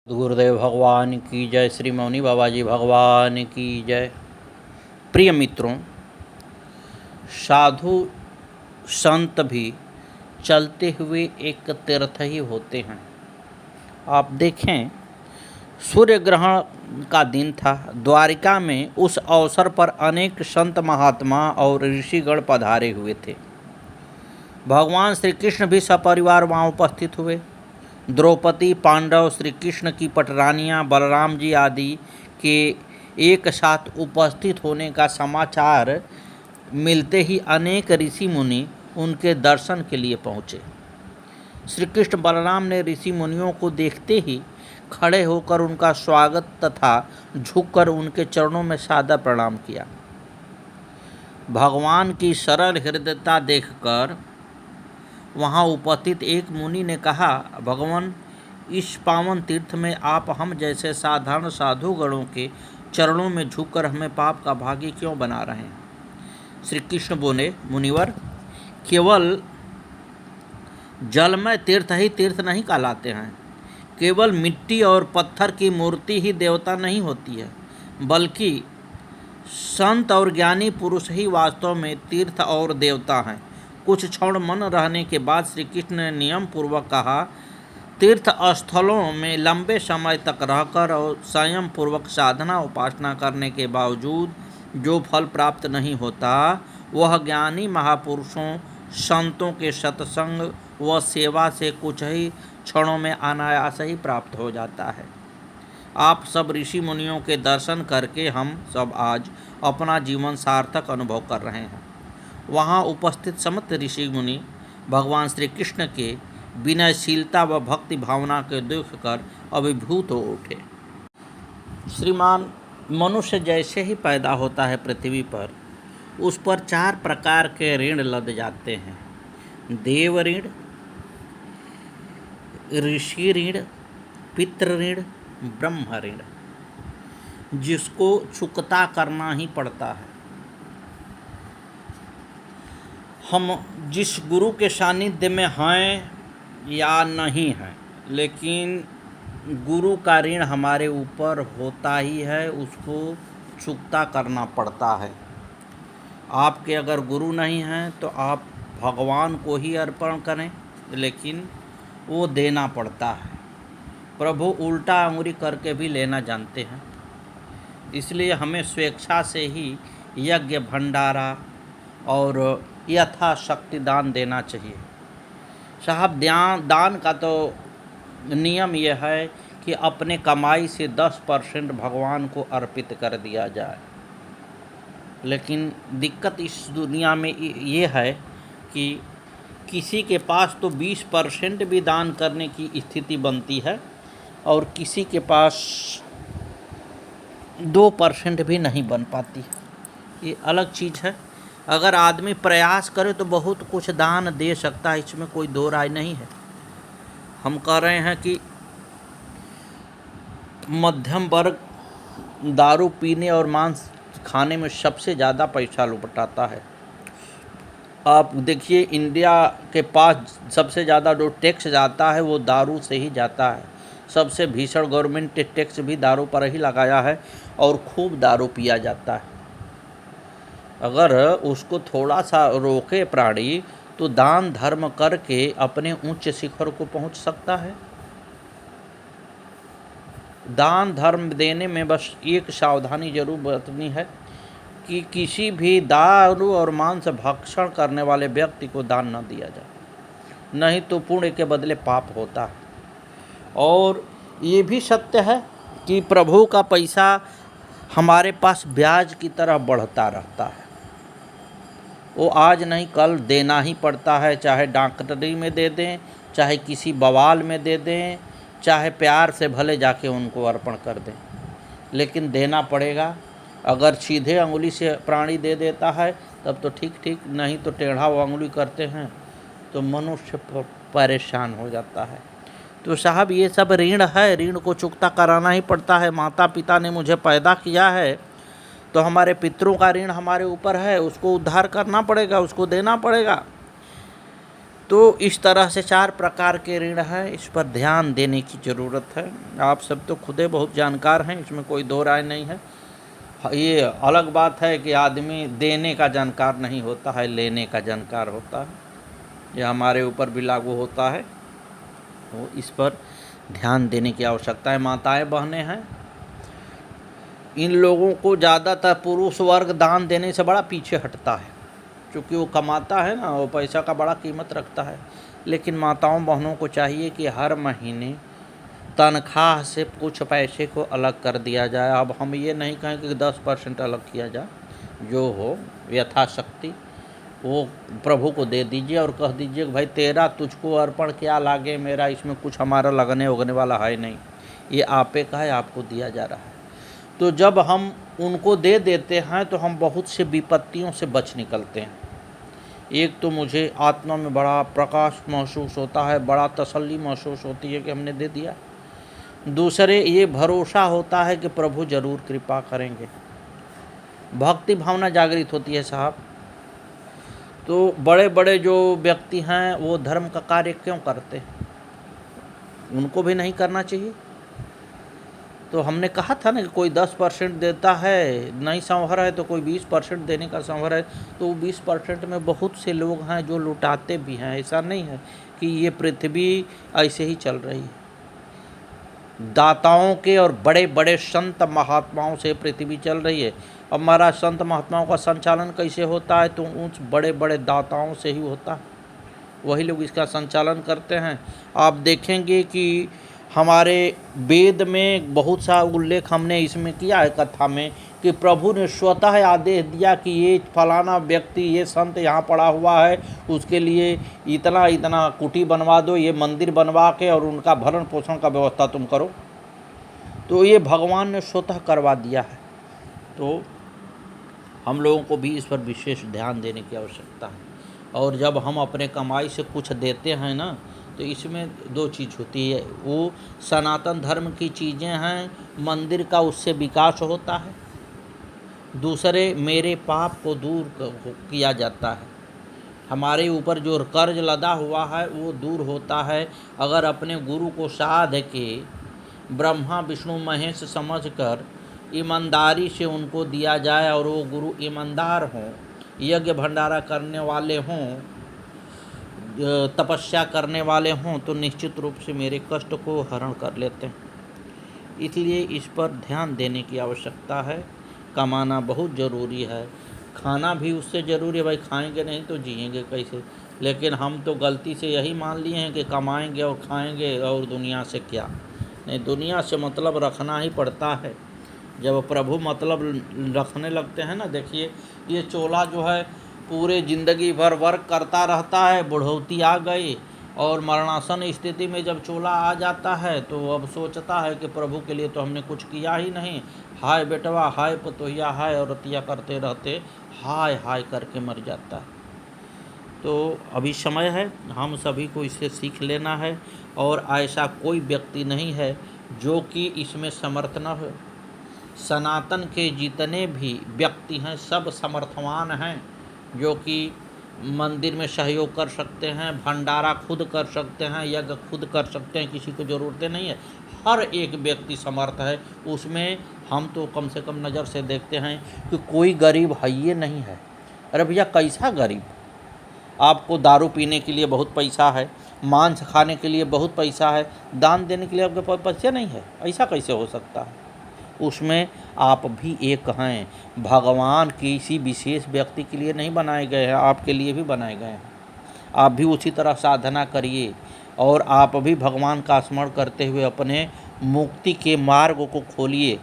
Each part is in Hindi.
गुरुदेव भगवान की जय। श्री मौनी बाबा जी भगवान की जय। प्रिय मित्रों, साधु संत भी चलते हुए एक तीर्थ ही होते हैं। आप देखें, सूर्य ग्रहण का दिन था। द्वारिका में उस अवसर पर अनेक संत महात्मा और ऋषिगण पधारे हुए थे। भगवान श्री कृष्ण भी सपरिवार वहाँ उपस्थित हुए। द्रौपदी, पांडव, श्री कृष्ण की पटरानियाँ, बलराम जी आदि के एक साथ उपस्थित होने का समाचार मिलते ही अनेक ऋषि मुनि उनके दर्शन के लिए पहुँचे। श्री कृष्ण बलराम ने ऋषि मुनियों को देखते ही खड़े होकर उनका स्वागत तथा झुककर उनके चरणों में सादर प्रणाम किया। भगवान की सरल हृदयता देखकर वहाँ उपस्थित एक मुनि ने कहा, भगवान, इस पावन तीर्थ में आप हम जैसे साधारण साधुगणों के चरणों में झुककर हमें पाप का भागी क्यों बना रहे हैं? श्री कृष्ण बोले, मुनिवर, केवल जलमय तीर्थ ही तीर्थ नहीं कहलाते हैं। केवल मिट्टी और पत्थर की मूर्ति ही देवता नहीं होती है, बल्कि संत और ज्ञानी पुरुष ही वास्तव में तीर्थ और देवता हैं। कुछ क्षण मन रहने के बाद श्री कृष्ण ने नियम पूर्वक कहा, तीर्थ स्थलों में लंबे समय तक रहकर और संयम पूर्वक साधना उपासना करने के बावजूद जो फल प्राप्त नहीं होता, वह ज्ञानी महापुरुषों संतों के सत्संग व सेवा से कुछ ही क्षणों में अनायास ही प्राप्त हो जाता है। आप सब ऋषि मुनियों के दर्शन करके हम सब आज अपना जीवन सार्थक अनुभव कर रहे हैं। वहाँ उपस्थित समस्त ऋषि मुनि भगवान श्री कृष्ण के विनयशीलता व भक्ति भावना के देखकर अभिभूत हो उठे। श्रीमान, मनुष्य जैसे ही पैदा होता है पृथ्वी पर, उस पर 4 प्रकार के ऋण लद जाते हैं। देव ऋण, ऋषि ऋण, पितृ ऋण, ब्रह्म ऋण, जिसको चुकता करना ही पड़ता है। हम जिस गुरु के सानिध्य में हैं या नहीं हैं, लेकिन गुरु का ऋण हमारे ऊपर होता ही है, उसको चुकता करना पड़ता है। आपके अगर गुरु नहीं हैं तो आप भगवान को ही अर्पण करें, लेकिन वो देना पड़ता है। प्रभु उल्टा अंगुरी करके भी लेना जानते हैं, इसलिए हमें स्वेच्छा से ही यज्ञ भंडारा और यथाशक्ति दान देना चाहिए। साहब, दान का तो नियम यह है कि अपने कमाई से 10% भगवान को अर्पित कर दिया जाए। लेकिन दिक्कत इस दुनिया में ये है कि किसी के पास तो 20% भी दान करने की स्थिति बनती है और किसी के पास 2% भी नहीं बन पाती। ये अलग चीज़ है। अगर आदमी प्रयास करे तो बहुत कुछ दान दे सकता है, इसमें कोई दो राय नहीं है। हम कह रहे हैं कि मध्यम वर्ग दारू पीने और मांस खाने में सबसे ज़्यादा पैसा लुटाता है। आप देखिए, इंडिया के पास सबसे ज़्यादा जो टैक्स जाता है वो दारू से ही जाता है। सबसे भीषण गवर्नमेंट टैक्स भी दारू पर ही लगाया है और खूब दारू पिया जाता है। अगर उसको थोड़ा सा रोके प्राणी तो दान धर्म करके अपने उच्च शिखर को पहुंच सकता है। दान धर्म देने में बस एक सावधानी जरूर बरतनी है कि किसी भी दारू और मांस भक्षण करने वाले व्यक्ति को दान न दिया जाए, नहीं तो पुण्य के बदले पाप होता है। और ये भी सत्य है कि प्रभु का पैसा हमारे पास ब्याज की तरह बढ़ता रहता है। वो आज नहीं कल देना ही पड़ता है, चाहे डॉक्टरी में दे दें, चाहे किसी बवाल में दे दें, चाहे प्यार से भले जाके उनको अर्पण कर दें, लेकिन देना पड़ेगा। अगर सीधे अंगुली से प्राणी दे देता है तब तो ठीक, नहीं तो टेढ़ा वो अंगुली करते हैं तो मनुष्य परेशान हो जाता है। तो साहब, ये सब ऋण है, ऋण को चुकता कराना ही पड़ता है। माता पिता ने मुझे पैदा किया है तो हमारे पितरों का ऋण हमारे ऊपर है, उसको उद्धार करना पड़ेगा, उसको देना पड़ेगा। तो इस तरह से 4 प्रकार के ऋण हैं, इस पर ध्यान देने की ज़रूरत है। आप सब तो खुद ही बहुत जानकार हैं, इसमें कोई दो राय नहीं है। ये अलग बात है कि आदमी देने का जानकार नहीं होता है, लेने का जानकार होता है। ये हमारे ऊपर भी लागू होता है, तो इस पर ध्यान देने की आवश्यकता है। माताएं बहनें हैं, इन लोगों को ज़्यादातर पुरुष वर्ग दान देने से बड़ा पीछे हटता है, क्योंकि वो कमाता है ना, वो पैसा का बड़ा कीमत रखता है। लेकिन माताओं बहनों को चाहिए कि हर महीने तनख्वाह से कुछ पैसे को अलग कर दिया जाए। अब हम ये नहीं कहें कि 10% अलग किया जाए, जो हो यथाशक्ति वो प्रभु को दे दीजिए और कह दीजिए कि भाई तेरा तुझको अर्पण क्या लागे, मेरा इसमें कुछ हमारा लगने उगने वाला है नहीं, ये आपे का है, आपको दिया जा रहा है। तो जब हम उनको दे देते हैं तो हम बहुत से विपत्तियों से बच निकलते हैं। एक तो मुझे आत्मा में बड़ा प्रकाश महसूस होता है, बड़ा तसल्ली महसूस होती है कि हमने दे दिया। दूसरे ये भरोसा होता है कि प्रभु जरूर कृपा करेंगे, भक्ति भावना जागृत होती है साहब। तो बड़े बड़े जो व्यक्ति हैं वो धर्म का कार्य क्यों करते, उनको भी नहीं करना चाहिए। तो हमने कहा था ना कि कोई 10% देता है, नहीं संभर है तो कोई 20% देने का संभर है, तो 20% में बहुत से लोग हैं जो लुटाते भी हैं। ऐसा नहीं है कि ये पृथ्वी ऐसे ही चल रही है। दाताओं के और बड़े बड़े संत महात्माओं से पृथ्वी चल रही है। अब महाराज संत महात्माओं का संचालन कैसे होता है, तो उस बड़े बड़े दाताओं से ही होता है, वही लोग इसका संचालन करते हैं। आप देखेंगे कि हमारे वेद में बहुत सा उल्लेख हमने इसमें किया है कथा में, कि प्रभु ने स्वतः आदेश दिया कि ये फलाना व्यक्ति, ये संत यहाँ पड़ा हुआ है, उसके लिए इतना इतना कुटी बनवा दो, ये मंदिर बनवा के और उनका भरण पोषण का व्यवस्था तुम करो। तो ये भगवान ने स्वतः करवा दिया है। तो हम लोगों को भी इस पर विशेष ध्यान देने की आवश्यकता है। और जब हम अपने कमाई से कुछ देते हैं ना, तो इसमें 2 चीज़ होती है। वो सनातन धर्म की चीज़ें हैं, मंदिर का उससे विकास होता है। दूसरे मेरे पाप को दूर किया जाता है, हमारे ऊपर जो कर्ज लदा हुआ है वो दूर होता है। अगर अपने गुरु को साध के ब्रह्मा विष्णु महेश समझकर ईमानदारी से उनको दिया जाए, और वो गुरु ईमानदार हों, यज्ञ भंडारा करने वाले हों, तपस्या करने वाले हों, तो निश्चित रूप से मेरे कष्ट को हरण कर लेते हैं। इसलिए इस पर ध्यान देने की आवश्यकता है। कमाना बहुत ज़रूरी है, खाना भी उससे ज़रूरी है। भाई खाएंगे नहीं तो जिएंगे कैसे। लेकिन हम तो गलती से यही मान लिए हैं कि कमाएंगे और खाएंगे और दुनिया से क्या। नहीं, दुनिया से मतलब रखना ही पड़ता है। जब प्रभु मतलब रखने लगते हैं ना, देखिए ये चोला जो है पूरे ज़िंदगी भर वर्क करता रहता है, बुढ़ौती आ गई और मरणासन स्थिति में जब चोला आ जाता है तो अब सोचता है कि प्रभु के लिए तो हमने कुछ किया ही नहीं, हाय बेटवा, हाय पतोहिया, हाय औरतिया करते रहते हाय हाय करके मर जाता है। तो अभी समय है, हम सभी को इससे सीख लेना है। और ऐसा कोई व्यक्ति नहीं है जो कि इसमें समर्थ न हो। सनातन के जितने भी व्यक्ति हैं सब समर्थवान हैं, जो कि मंदिर में सहयोग कर सकते हैं, भंडारा खुद कर सकते हैं, यज्ञ खुद कर सकते हैं, किसी को ज़रूरतें नहीं है। हर एक व्यक्ति समर्थ है उसमें। हम तो कम से कम नज़र से देखते हैं कि कोई गरीब है ये नहीं है। अरे भैया कैसा गरीब, आपको दारू पीने के लिए बहुत पैसा है, मांस खाने के लिए बहुत पैसा है, दान देने के लिए आपके पास पैसे नहीं है, ऐसा कैसे हो सकता है। उसमें आप भी एक हैं, भगवान किसी विशेष व्यक्ति के लिए नहीं बनाए गए हैं, आपके लिए भी बनाए गए हैं। आप भी उसी तरह साधना करिए और आप भी भगवान का स्मरण करते हुए अपने मुक्ति के मार्ग को खोलिए।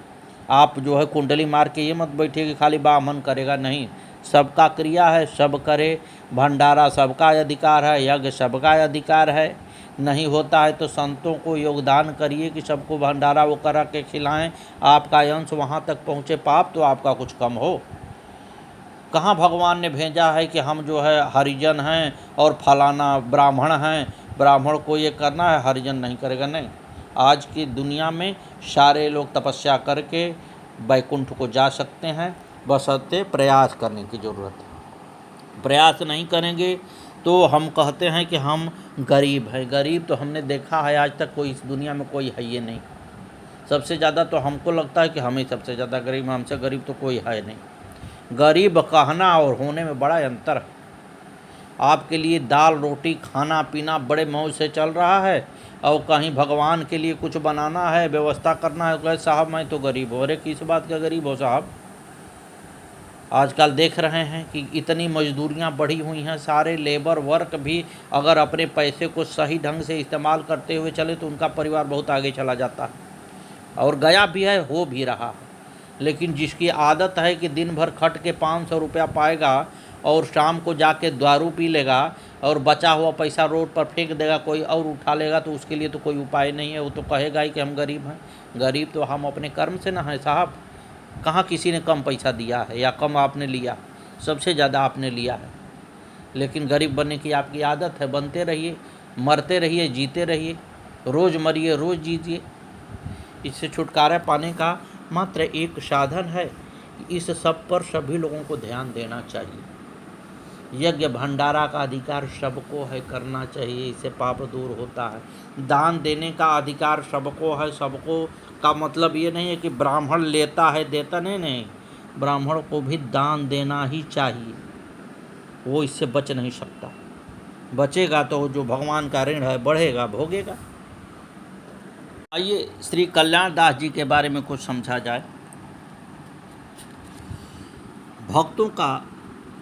आप जो है कुंडली मार के ये मत बैठिए कि खाली बामन करेगा, नहीं, सबका क्रिया है, सब करे। भंडारा सबका अधिकार है, यज्ञ सबका अधिकार है। नहीं होता है तो संतों को योगदान करिए कि सबको भंडारा वो करा के खिलाएं, आपका अंश वहाँ तक पहुँचे, पाप तो आपका कुछ कम हो। कहाँ भगवान ने भेजा है कि हम जो है हरिजन हैं और फलाना ब्राह्मण हैं, ब्राह्मण को ये करना है, हरिजन नहीं करेगा। नहीं, आज की दुनिया में सारे लोग तपस्या करके वैकुंठ को जा सकते हैं, बशर्ते प्रयास करने की ज़रूरत है। प्रयास नहीं करेंगे तो हम कहते हैं कि हम गरीब हैं। गरीब तो हमने देखा है आज तक कोई इस दुनिया में कोई है ही नहीं। सबसे ज़्यादा तो हमको लगता है कि हम ही सबसे ज़्यादा गरीब, हमसे गरीब तो कोई है नहीं। गरीब कहना और होने में बड़ा अंतर है। आपके लिए दाल रोटी खाना पीना बड़े मौज से चल रहा है, और कहीं भगवान के लिए कुछ बनाना है, व्यवस्था करना है, कहे साहब मैं तो गरीब हूँ। अरे किस बात का गरीब हो साहब? आजकल देख रहे हैं कि इतनी मजदूरियां बढ़ी हुई हैं, सारे लेबर वर्क भी अगर अपने पैसे को सही ढंग से इस्तेमाल करते हुए चले तो उनका परिवार बहुत आगे चला जाता है, और गया भी है, हो भी रहा है। लेकिन जिसकी आदत है कि दिन भर खट के 500 रुपया पाएगा और शाम को जाके दारू पी लेगा और बचा हुआ पैसा रोड पर फेंक देगा, कोई और उठा लेगा, तो उसके लिए तो कोई उपाय नहीं है। वो तो कहेगा ही कि हम गरीब हैं। गरीब तो हम अपने कर्म से ना हैं साहब। कहाँ किसी ने कम पैसा दिया है या कम आपने लिया? सबसे ज़्यादा आपने लिया है। लेकिन गरीब बनने की आपकी आदत है। बनते रहिए, मरते रहिए, जीते रहिए, रोज़ मरिए रोज़ जीजिए। इससे छुटकारा पाने का मात्र एक साधन है। इस सब पर सभी लोगों को ध्यान देना चाहिए। यज्ञ भंडारा का अधिकार सबको है, करना चाहिए, इससे पाप दूर होता है। दान देने का अधिकार सबको है। सबको का मतलब ये नहीं है कि ब्राह्मण लेता है देता नहीं, ब्राह्मण को भी दान देना ही चाहिए। वो इससे बच नहीं सकता। बचेगा तो जो भगवान का ऋण है बढ़ेगा, भोगेगा। आइए श्री कल्याण दास जी के बारे में कुछ समझा जाए। भक्तों का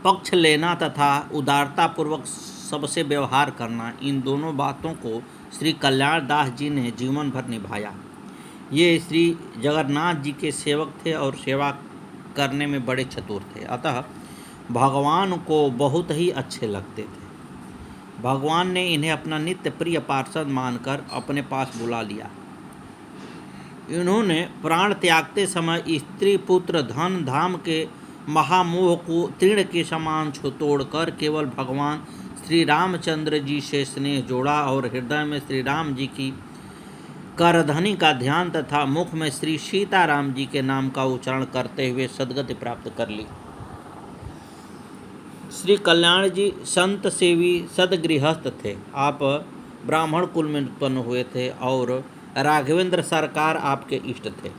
पक्ष लेना तथा उदारतापूर्वक सबसे व्यवहार करना, इन दोनों बातों को श्री कल्याण दास जी ने जीवन भर निभाया। ये श्री जगन्नाथ जी के सेवक थे और सेवा करने में बड़े चतुर थे, अतः भगवान को बहुत ही अच्छे लगते थे। भगवान ने इन्हें अपना नित्य प्रिय पार्षद मानकर अपने पास बुला लिया। इन्होंने प्राण त्यागते समय स्त्री पुत्र धन धाम के महामोह को तृण के समान तोड़कर केवल भगवान श्री रामचंद्र जी से स्नेह जोड़ा और हृदय में श्री राम जी की करधनी का ध्यान तथा मुख में श्री सीताराम जी के नाम का उच्चारण करते हुए सद्गति प्राप्त कर ली। श्री कल्याण जी संत सेवी सदगृहस्थ थे। आप ब्राह्मण कुल में उत्पन्न हुए थे और राघवेंद्र सरकार आपके इष्ट थे।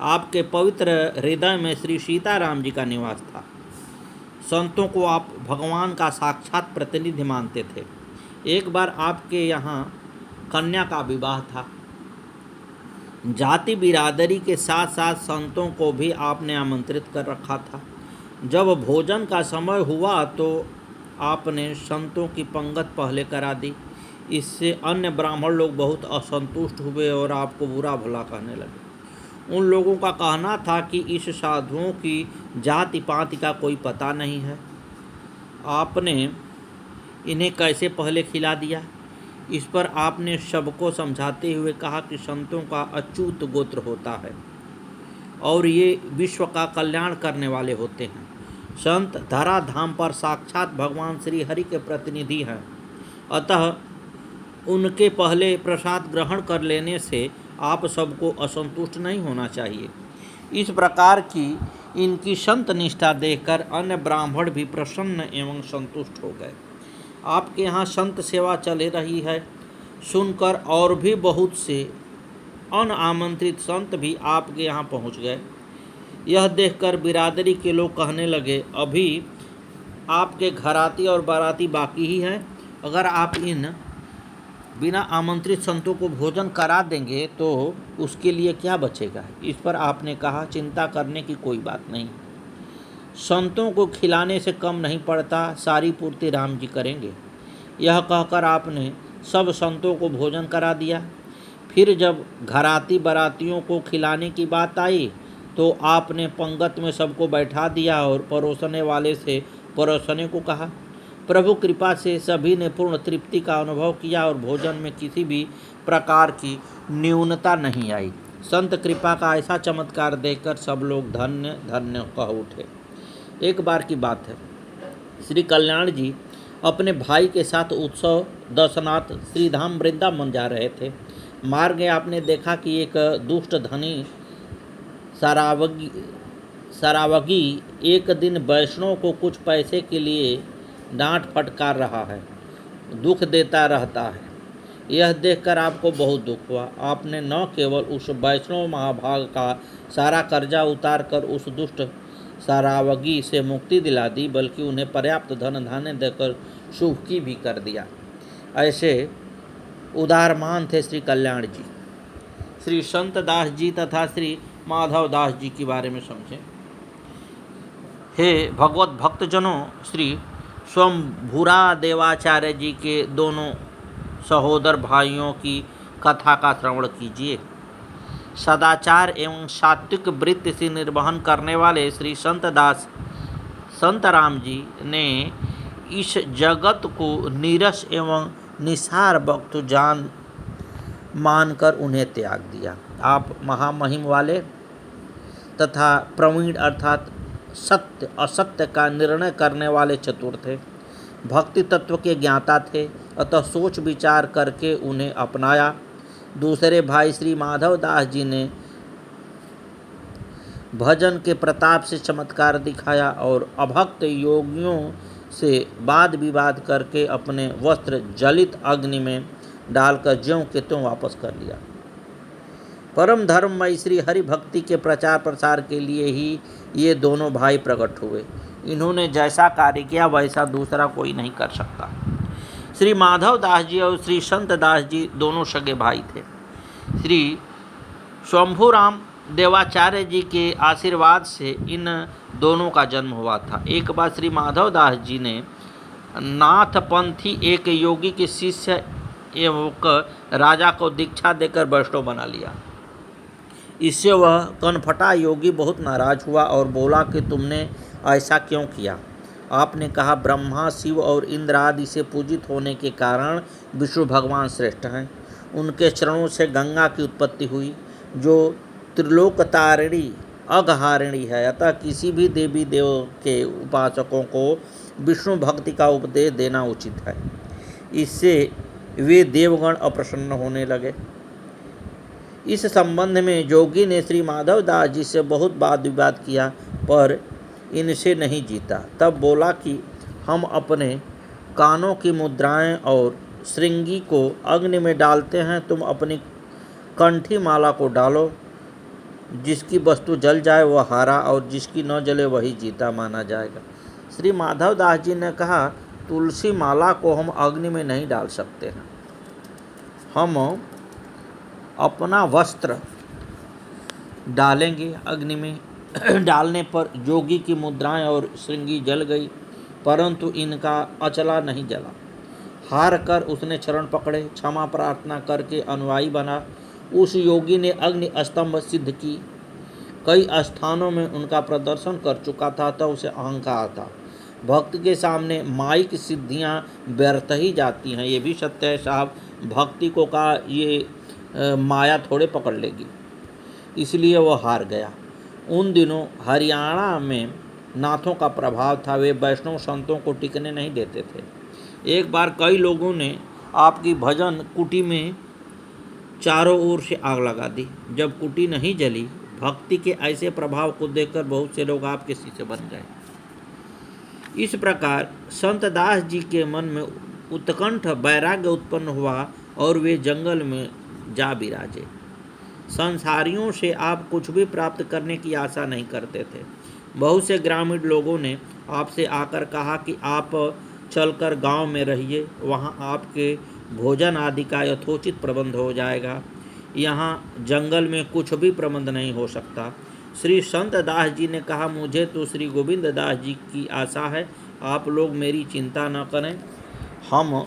आपके पवित्र हृदय में श्री सीताराम जी का निवास था। संतों को आप भगवान का साक्षात प्रतिनिधि मानते थे। एक बार आपके यहाँ कन्या का विवाह था। जाति बिरादरी के साथ साथ संतों को भी आपने आमंत्रित कर रखा था। जब भोजन का समय हुआ तो आपने संतों की पंगत पहले करा दी। इससे अन्य ब्राह्मण लोग बहुत असंतुष्ट हुए और आपको बुरा भला कहने लगे। उन लोगों का कहना था कि इस साधुओं की जाति पाति का कोई पता नहीं है, आपने इन्हें कैसे पहले खिला दिया। इस पर आपने सबको समझाते हुए कहा कि संतों का अच्युत गोत्र होता है और ये विश्व का कल्याण करने वाले होते हैं। संत धरा धाम पर साक्षात भगवान श्री हरि के प्रतिनिधि हैं, अतः उनके पहले प्रसाद ग्रहण कर लेने से आप सबको असंतुष्ट नहीं होना चाहिए। इस प्रकार की इनकी संत निष्ठा देखकर अन्य ब्राह्मण भी प्रसन्न एवं संतुष्ट हो गए। आपके यहाँ संत सेवा चल रही है सुनकर और भी बहुत से अनामंत्रित संत भी आपके यहाँ पहुँच गए। यह देखकर बिरादरी के लोग कहने लगे, अभी आपके घराती और बाराती बाकी ही हैं। अगर आप इन बिना आमंत्रित संतों को भोजन करा देंगे तो उसके लिए क्या बचेगा। इस पर आपने कहा, चिंता करने की कोई बात नहीं, संतों को खिलाने से कम नहीं पड़ता, सारी पूर्ति राम जी करेंगे। यह कहकर आपने सब संतों को भोजन करा दिया। फिर जब घराती बारातियों को खिलाने की बात आई तो आपने पंगत में सबको बैठा दिया और परोसने वाले से परोसने को कहा। प्रभु कृपा से सभी ने पूर्ण तृप्ति का अनुभव किया और भोजन में किसी भी प्रकार की न्यूनता नहीं आई। संत कृपा का ऐसा चमत्कार देखकर सब लोग धन्य धन्य कह उठे। एक बार की बात है, श्री कल्याण जी अपने भाई के साथ उत्सव दर्शनार्थ श्रीधाम वृंदावन जा रहे थे। मार्ग में आपने देखा कि एक दुष्ट धनी सरावगी एक दिन वैष्णव को कुछ पैसे के लिए डांट फटकार रहा है, दुख देता रहता है। यह देखकर आपको बहुत दुख हुआ। आपने न केवल उस वैष्णव महाभाग का सारा कर्जा उतार कर उस दुष्ट सारावगी से मुक्ति दिला दी, बल्कि उन्हें पर्याप्त धन धान्य देकर शुभ की भी कर दिया। ऐसे उदारमान थे श्री कल्याण जी। श्री संत दास जी तथा श्री माधव दास जी के बारे में समझें। हे भगवत भक्तजनों, श्री स्वयंभूरा देवाचार्य जी के दोनों सहोदर भाइयों की कथा का श्रवण कीजिए। सदाचार एवं सात्विक वृत्ति से निर्वहन करने वाले श्री संत राम जी ने इस जगत को नीरस एवं निसार वस्तु मानकर उन्हें त्याग दिया। आप महामहिम वाले तथा प्रवीण अर्थात सत्य असत्य का निर्णय करने वाले चतुर थे, भक्ति तत्व के ज्ञाता थे, अतः सोच विचार करके उन्हें अपनाया। दूसरे भाई श्री माधव दास जी ने भजन के प्रताप से चमत्कार दिखाया और अभक्त योगियों से वाद विवाद करके अपने वस्त्र जलित अग्नि में डालकर ज्यों के त्यों वापस कर लिया। परम धर्ममय श्री हरि भक्ति के प्रचार प्रसार के लिए ही ये दोनों भाई प्रकट हुए। इन्होंने जैसा कार्य किया वैसा दूसरा कोई नहीं कर सकता। श्री माधव दास जी और श्री संत दास जी दोनों सगे भाई थे। श्री शंभूराम देवाचार्य जी के आशीर्वाद से इन दोनों का जन्म हुआ था। एक बार श्री माधव दास जी ने नाथपंथी एक योगी के शिष्य एवं राजा को दीक्षा देकर वैष्णव बना लिया। इससे वह कनफटा योगी बहुत नाराज हुआ और बोला कि तुमने ऐसा क्यों किया। आपने कहा, ब्रह्मा शिव और इंद्र आदि से पूजित होने के कारण विष्णु भगवान श्रेष्ठ हैं। उनके चरणों से गंगा की उत्पत्ति हुई जो त्रिलोकतारिणी अघहारिणी है। अतः किसी भी देवी देव के उपासकों को विष्णु भक्ति का उपदेश देना उचित है। इससे वे देवगण अप्रसन्न होने लगे। इस संबंध में जोगी ने श्री माधव दास जी से बहुत वाद विवाद किया पर इनसे नहीं जीता। तब बोला कि हम अपने कानों की मुद्राएं और श्रृंगी को अग्नि में डालते हैं, तुम अपनी कंठी माला को डालो। जिसकी वस्तु जल जाए वह हारा और जिसकी न जले वही जीता माना जाएगा। श्री माधव दास जी ने कहा, तुलसी माला को हम अग्नि में नहीं डाल सकते हैं। हम अपना वस्त्र डालेंगे अग्नि में। डालने पर योगी की मुद्राएं और श्रृंगी जल गई, परंतु इनका अचला नहीं जला। हार कर उसने चरण पकड़े, क्षमा प्रार्थना करके अनुयायी बना। उस योगी ने अग्नि स्तंभ सिद्ध की। कई स्थानों में उनका प्रदर्शन कर चुका था, तब उसे अहंकार था। भक्त के सामने माइक सिद्धियां व्यर्थ ही जाती हैं। ये भी सत्य है साहब, भक्ति को कहा ये माया थोड़े पकड़ लेगी, इसलिए वह हार गया। उन दिनों हरियाणा में नाथों का प्रभाव था, वे वैष्णव संतों को टिकने नहीं देते थे। एक बार कई लोगों ने आपकी भजन कुटी में चारों ओर से आग लगा दी। जब कुटी नहीं जली, भक्ति के ऐसे प्रभाव को देखकर बहुत से लोग आपके शिष्य बन गए। इस प्रकार संत दास जी के मन में उत्कंठ वैराग्य उत्पन्न हुआ और वे जंगल में जा विराजे। संसारियों से आप कुछ भी प्राप्त करने की आशा नहीं करते थे। बहुत से ग्रामीण लोगों ने आपसे आकर कहा कि आप चलकर गांव में रहिए, वहां आपके भोजन आदि का यथोचित प्रबंध हो जाएगा। यहाँ जंगल में कुछ भी प्रबंध नहीं हो सकता। श्री संत दास जी ने कहा, मुझे तो श्री गोविंद दास जी की आशा है, आप लोग मेरी चिंता न करें। हम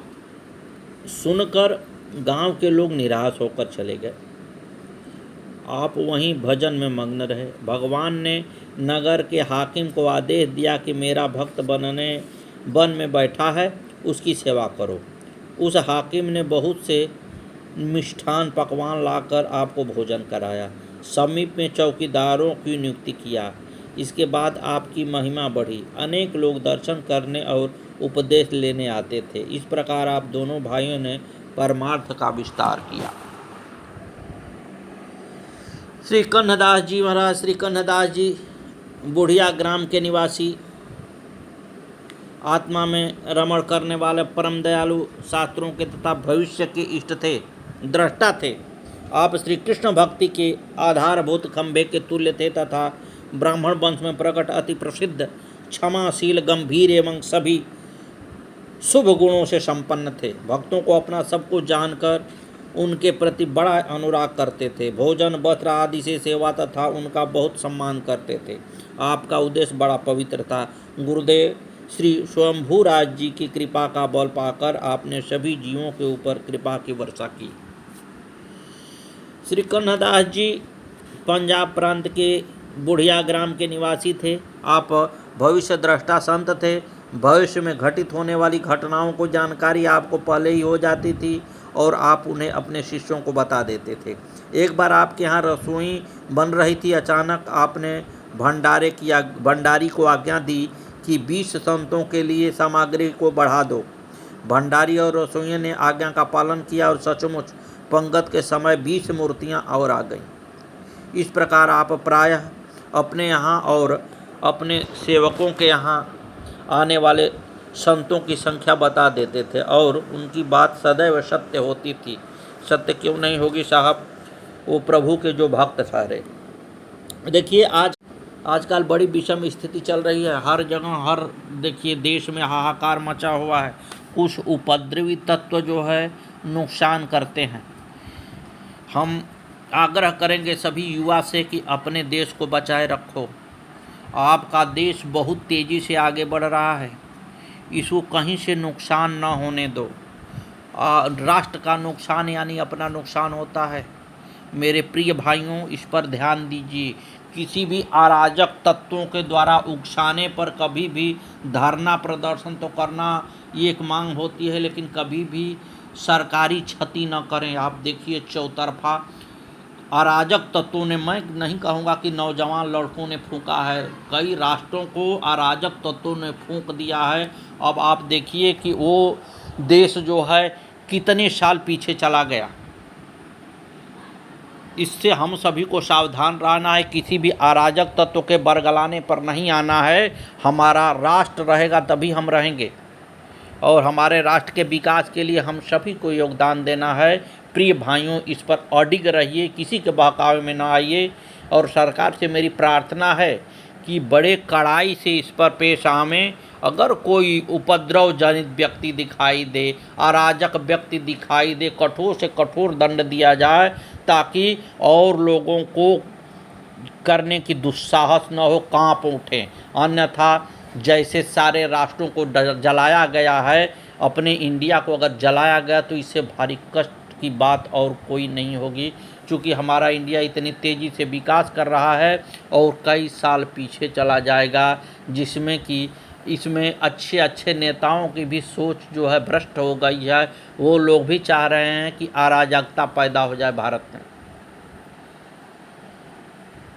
सुनकर गांव के लोग निराश होकर चले गए। आप वहीं भजन में मग्न रहे। भगवान ने नगर के हाकिम को आदेश दिया कि मेरा भक्त वन में बैठा है, उसकी सेवा करो। उस हाकिम ने बहुत से मिष्ठान पकवान लाकर आपको भोजन कराया। समीप में चौकीदारों की नियुक्ति किया। इसके बाद आपकी महिमा बढ़ी। अनेक लोग दर्शन करने और उपदेश लेने आते थे। इस प्रकार आप दोनों भाइयों ने परमार्थ का विस्तार किया। श्री कन्हदास जी महाराज। श्री कन्हदास जी बुढ़िया ग्राम के निवासी आत्मा में रमण करने वाले परम दयालु, शास्त्रों के तथा भविष्य के इष्ट थे, दृष्टा थे। आप श्री कृष्ण भक्ति के आधारभूत खंभे के तुल्य थे तथा ब्राह्मण वंश में प्रकट अति प्रसिद्ध, क्षमाशील, गंभीर एवं सभी शुभ गुणों से संपन्न थे। भक्तों को अपना सब कुछ जानकर उनके प्रति बड़ा अनुराग करते थे। भोजन, वस्त्र आदि से सेवा तथा उनका बहुत सम्मान करते थे। आपका उद्देश्य बड़ा पवित्र था। गुरुदेव श्री स्वयंभू राज जी की कृपा का बल पाकर आपने सभी जीवों के ऊपर कृपा की वर्षा की। श्री कन्हदास जी पंजाब प्रांत के बुढ़िया ग्राम के निवासी थे। आप भविष्य द्रष्टा संत थे। भविष्य में घटित होने वाली घटनाओं को जानकारी आपको पहले ही हो जाती थी और आप उन्हें अपने शिष्यों को बता देते थे। एक बार आपके यहाँ रसोई बन रही थी। अचानक आपने भंडारी को आज्ञा दी कि 20 संतों के लिए सामग्री को बढ़ा दो। भंडारी और रसोइये ने आज्ञा का पालन किया और सचमुच पंगत के समय 20 मूर्तियाँ और आ गईं। इस प्रकार आप प्रायः अपने यहाँ और अपने सेवकों के यहाँ आने वाले संतों की संख्या बता देते थे और उनकी बात सदैव सत्य होती थी। सत्य क्यों नहीं होगी साहब, वो प्रभु के जो भक्त सारे। देखिए आजकल बड़ी विषम स्थिति चल रही है। हर जगह देखिए देश में हाहाकार मचा हुआ है। कुछ उपद्रवी तत्व जो है नुकसान करते हैं। हम आग्रह करेंगे सभी युवा से कि अपने देश को बचाए रखो। आपका देश बहुत तेज़ी से आगे बढ़ रहा है, इसको कहीं से नुकसान न होने दो। राष्ट्र का नुकसान यानी अपना नुकसान होता है। मेरे प्रिय भाइयों, इस पर ध्यान दीजिए। किसी भी अराजक तत्वों के द्वारा उकसाने पर कभी भी धरना प्रदर्शन तो करना ये एक मांग होती है, लेकिन कभी भी सरकारी क्षति न करें। आप देखिए चौतरफा अराजक तत्वों ने, मैं नहीं कहूँगा कि नौजवान लड़कों ने फूंका है, कई राष्ट्रों को अराजक तत्वों ने फूंक दिया है। अब आप देखिए कि वो देश जो है कितने साल पीछे चला गया। इससे हम सभी को सावधान रहना है, किसी भी अराजक तत्व के बरगलाने पर नहीं आना है। हमारा राष्ट्र रहेगा तभी हम रहेंगे और हमारे राष्ट्र के विकास के लिए हम सभी को योगदान देना है। प्रिय भाइयों, इस पर अडिग रहिए, किसी के बहकावे में ना आइए और सरकार से मेरी प्रार्थना है कि बड़े कड़ाई से इस पर पेश आवें। अगर कोई उपद्रव जनित व्यक्ति दिखाई दे, अराजक व्यक्ति दिखाई दे, कठोर से कठोर दंड दिया जाए ताकि और लोगों को करने की दुस्साहस न हो, कांप उठें। अन्यथा जैसे सारे राष्ट्रों को जलाया गया है, अपने इंडिया को अगर जलाया गया तो इससे भारी कष्ट की बात और कोई नहीं होगी, क्योंकि हमारा इंडिया इतनी तेज़ी से विकास कर रहा है और कई साल पीछे चला जाएगा, जिसमें कि इसमें अच्छे अच्छे नेताओं की भी सोच जो है भ्रष्ट हो गई है। वो लोग भी चाह रहे हैं कि अराजकता पैदा हो जाए भारत में।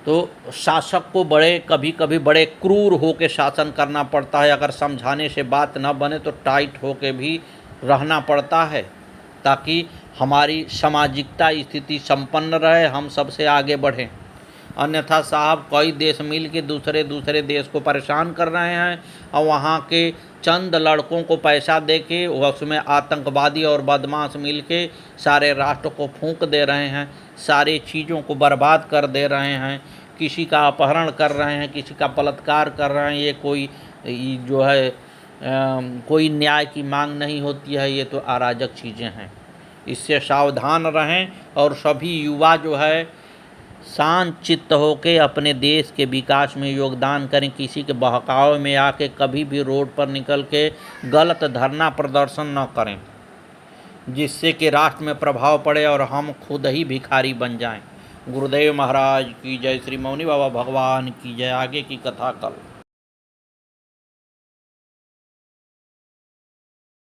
तो शासक को कभी कभी बड़े क्रूर होकर शासन करना पड़ता है। अगर समझाने से बात न बने तो टाइट होकर भी रहना पड़ता है, ताकि हमारी सामाजिकता स्थिति संपन्न रहे, हम सबसे आगे बढ़ें। अन्यथा साहब कई देश मिल के दूसरे देश को परेशान कर रहे हैं और वहाँ के चंद लड़कों को पैसा दे के उसमें आतंकवादी और बदमाश मिल के सारे राष्ट्र को फूंक दे रहे हैं, सारी चीज़ों को बर्बाद कर दे रहे हैं। किसी का अपहरण कर रहे हैं, किसी का बलात्कार कर रहे हैं। ये कोई जो है कोई न्याय की मांग नहीं होती है, ये तो अराजक चीज़ें हैं। इससे सावधान रहें और सभी युवा जो है शांत चित्त होकर अपने देश के विकास में योगदान करें। किसी के बहकावे में आके कभी भी रोड पर निकल के गलत धरना प्रदर्शन न करें, जिससे कि राष्ट्र में प्रभाव पड़े और हम खुद ही भिखारी बन जाएं। गुरुदेव महाराज की जय। श्री मौनी बाबा भगवान की जय। आगे की कथा कल।